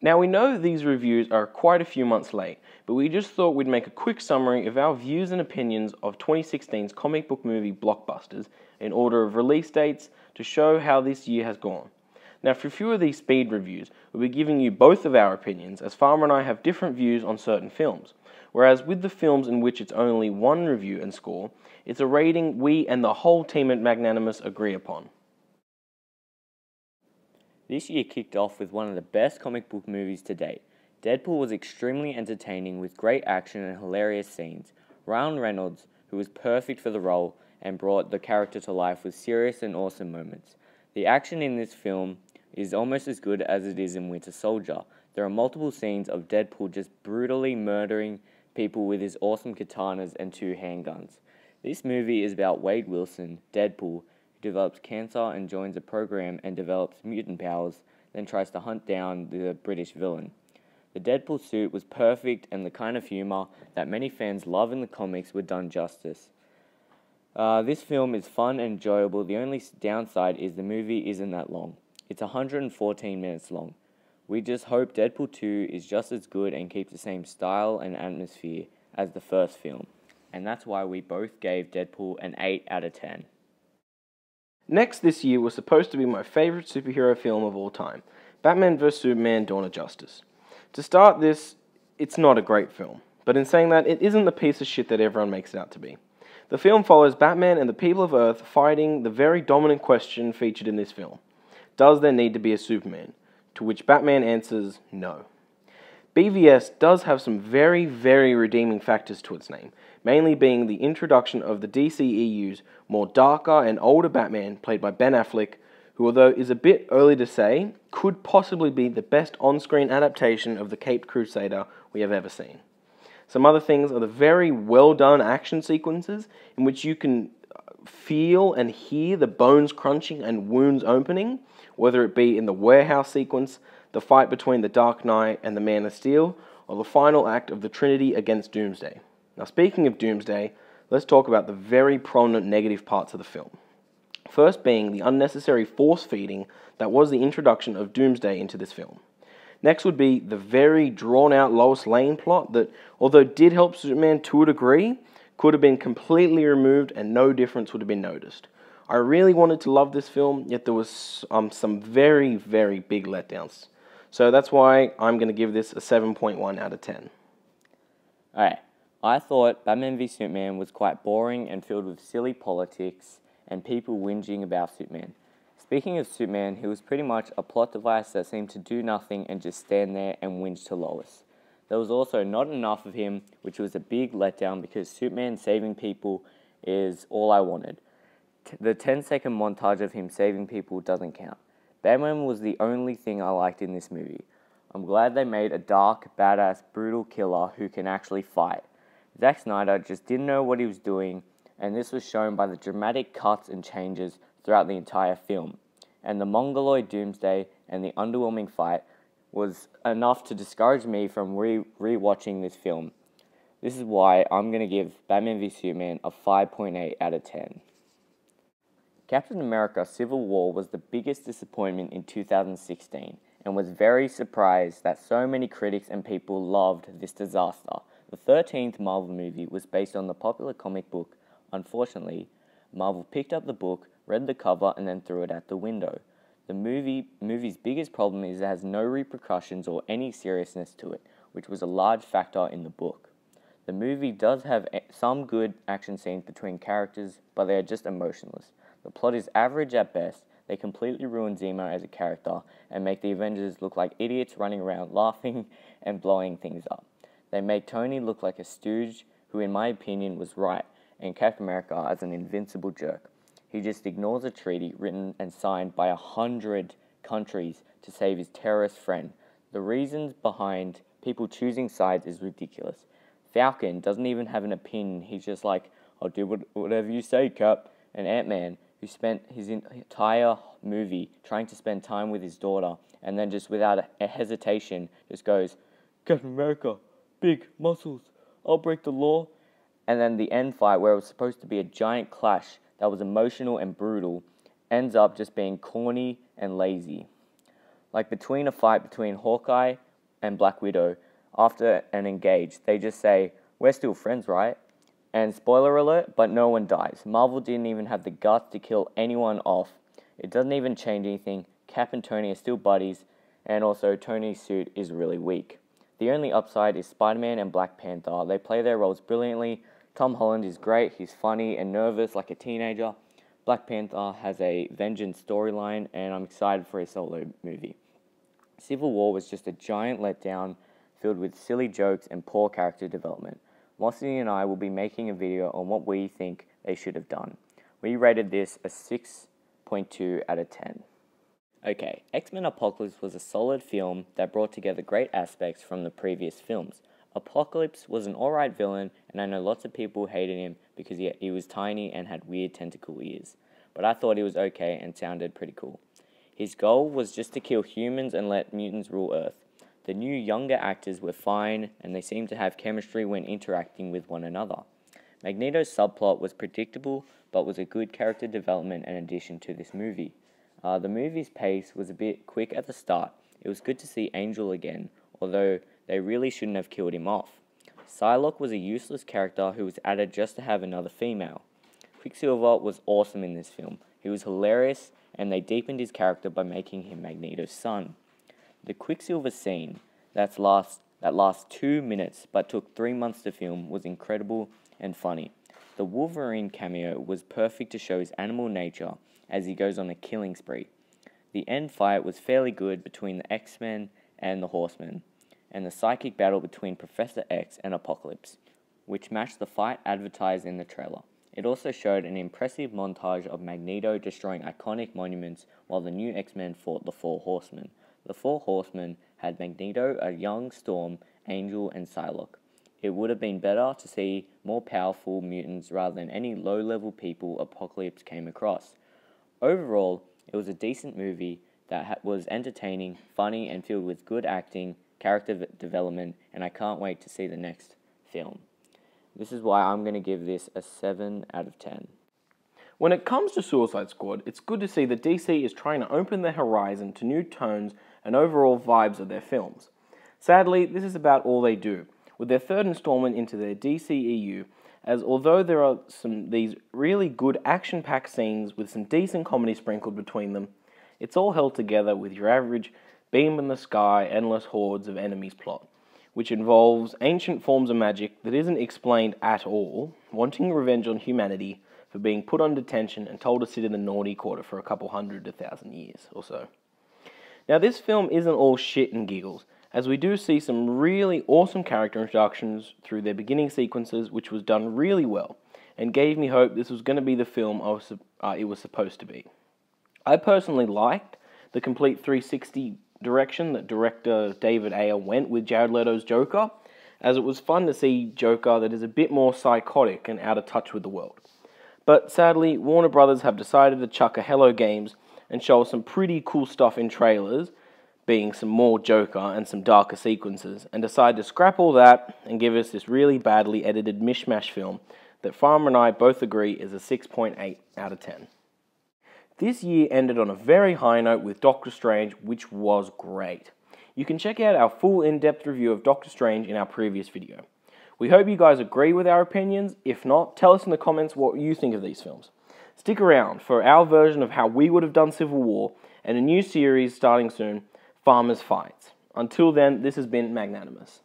Now we know these reviews are quite a few months late, but we just thought we'd make a quick summary of our views and opinions of 2016's comic book movie blockbusters in order of release dates to show how this year has gone. Now for a few of these speed reviews, we'll be giving you both of our opinions as Farmer and I have different views on certain films, whereas with the films in which it's only one review and score, it's a rating we and the whole team at Magnanimous agree upon. This year kicked off with one of the best comic book movies to date. Deadpool was extremely entertaining with great action and hilarious scenes. Ryan Reynolds, who was perfect for the role and brought the character to life with serious and awesome moments. The action in this film is almost as good as it is in Winter Soldier. There are multiple scenes of Deadpool just brutally murdering people with his awesome katanas and 2 handguns. This movie is about Wade Wilson, Deadpool, who develops cancer and joins a program and develops mutant powers, then tries to hunt down the British villain. The Deadpool suit was perfect, and the kind of humor that many fans love in the comics were done justice. This film is fun and enjoyable. The only downside is the movie isn't that long. It's 114 minutes long. We just hope Deadpool 2 is just as good and keeps the same style and atmosphere as the first film. And that's why we both gave Deadpool an 8 out of 10. Next this year was supposed to be my favourite superhero film of all time, Batman vs Superman: Dawn of Justice. To start this, it's not a great film, but in saying that, it isn't the piece of shit that everyone makes it out to be. The film follows Batman and the people of Earth fighting the very dominant question featured in this film. Does there need to be a Superman? To which Batman answers no. BVS does have some very, very redeeming factors to its name, mainly being the introduction of the DCEU's more darker and older Batman, played by Ben Affleck, who, although is a bit early to say, could possibly be the best on-screen adaptation of the Caped Crusader we have ever seen. Some other things are the very well-done action sequences in which you can feel and hear the bones crunching and wounds opening, whether it be in the warehouse sequence, the fight between the Dark Knight and the Man of Steel, or the final act of the Trinity against Doomsday. Now speaking of Doomsday, let's talk about the very prominent negative parts of the film. First being the unnecessary force-feeding that was the introduction of Doomsday into this film. Next would be the very drawn-out Lois Lane plot that, although did help Superman to a degree, could have been completely removed and no difference would have been noticed. I really wanted to love this film, yet there was some very, very big letdowns. So that's why I'm going to give this a 7.1 out of 10. Alright, I thought Batman v Superman was quite boring and filled with silly politics and people whinging about Superman. Speaking of Superman, he was pretty much a plot device that seemed to do nothing and just stand there and whinge to Lois. There was also not enough of him, which was a big letdown because Superman saving people is all I wanted. The 10-second montage of him saving people doesn't count. Batman was the only thing I liked in this movie. I'm glad they made a dark, badass, brutal killer who can actually fight. Zack Snyder just didn't know what he was doing, and this was shown by the dramatic cuts and changes throughout the entire film. And the Mongoloid Doomsday and the underwhelming fight was enough to discourage me from re-watching this film. This is why I'm going to give Batman v Superman a 5.8 out of 10. Captain America Civil War was the biggest disappointment in 2016 and was very surprised that so many critics and people loved this disaster. The 13th Marvel movie was based on the popular comic book. Unfortunately, Marvel picked up the book, read the cover, and then threw it out the window. The movie's biggest problem is it has no repercussions or any seriousness to it, which was a large factor in the book. The movie does have some good action scenes between characters, but they are just emotionless. The plot is average at best. They completely ruin Zemo as a character and make the Avengers look like idiots running around laughing and blowing things up. They make Tony look like a stooge who, in my opinion, was right, and Captain America as an invincible jerk. He just ignores a treaty written and signed by 100 countries to save his terrorist friend. The reasons behind people choosing sides is ridiculous. Falcon doesn't even have an opinion. He's just like, I'll do whatever you say, Cap. And Ant-Man, who spent his entire movie trying to spend time with his daughter, and then just without a hesitation just goes, Captain America, big muscles, I'll break the law. And then the end fight, where it was supposed to be a giant clash that was emotional and brutal, ends up just being corny and lazy. Like between a fight between Hawkeye, and Black Widow after an engage. They just say, "We're still friends, right?" And spoiler alert, but no one dies. Marvel didn't even have the guts to kill anyone off. It doesn't even change anything. Cap and Tony are still buddies, and also Tony's suit is really weak. The only upside is Spider-Man and Black Panther. They play their roles brilliantly. Tom Holland is great. He's funny and nervous like a teenager. Black Panther has a vengeance storyline, and I'm excited for a solo movie. Civil War was just a giant letdown filled with silly jokes and poor character development. Mossy and I will be making a video on what we think they should have done. We rated this a 6.2 out of 10. Okay, X-Men Apocalypse was a solid film that brought together great aspects from the previous films. Apocalypse was an alright villain, and I know lots of people hated him because he was tiny and had weird tentacle ears. But I thought he was okay and sounded pretty cool. His goal was just to kill humans and let mutants rule Earth. The new younger actors were fine, and they seemed to have chemistry when interacting with one another. Magneto's subplot was predictable, but was a good character development and addition to this movie. The movie's pace was a bit quick at the start. It was good to see Angel again, although they really shouldn't have killed him off. Psylocke was a useless character who was added just to have another female. Quicksilver was awesome in this film. He was hilarious, and they deepened his character by making him Magneto's son. The Quicksilver scene that lasts 2 minutes but took 3 months to film was incredible and funny. The Wolverine cameo was perfect to show his animal nature as he goes on a killing spree. The end fight was fairly good between the X-Men and the Horsemen, and the psychic battle between Professor X and Apocalypse, which matched the fight advertised in the trailer. It also showed an impressive montage of Magneto destroying iconic monuments while the new X-Men fought the Four Horsemen. The Four Horsemen had Magneto, a young Storm, Angel, and Psylocke. It would have been better to see more powerful mutants rather than any low-level people Apocalypse came across. Overall, it was a decent movie that was entertaining, funny, and filled with good acting, character development, and I can't wait to see the next film. This is why I'm going to give this a 7 out of 10. When it comes to Suicide Squad, it's good to see that DC is trying to open their horizon to new tones and overall vibes of their films. Sadly, this is about all they do, with their third installment into their DCEU, as although there are these really good action-packed scenes with some decent comedy sprinkled between them, it's all held together with your average beam in the sky, endless hordes of enemies plot, which involves ancient forms of magic that isn't explained at all, wanting revenge on humanity for being put on detention and told to sit in the naughty quarter for a couple 100 to 1,000 years or so. Now, this film isn't all shit and giggles, as we do see some really awesome character introductions through their beginning sequences, which was done really well, and gave me hope this was going to be the film it was supposed to be. I personally liked the complete 360 direction that director David Ayer went with Jared Leto's Joker, as it was fun to see Joker that is a bit more psychotic and out of touch with the world. But sadly, Warner Brothers have decided to chuck a Hello Games and show us some pretty cool stuff in trailers, being some more Joker and some darker sequences, and decide to scrap all that and give us this really badly edited mishmash film that Farmer and I both agree is a 6.8 out of 10. This year ended on a very high note with Doctor Strange, which was great. You can check out our full in-depth review of Doctor Strange in our previous video. We hope you guys agree with our opinions. If not, tell us in the comments what you think of these films. Stick around for our version of how we would have done Civil War and a new series starting soon, Farmers Fights. Until then, this has been Magnanimous.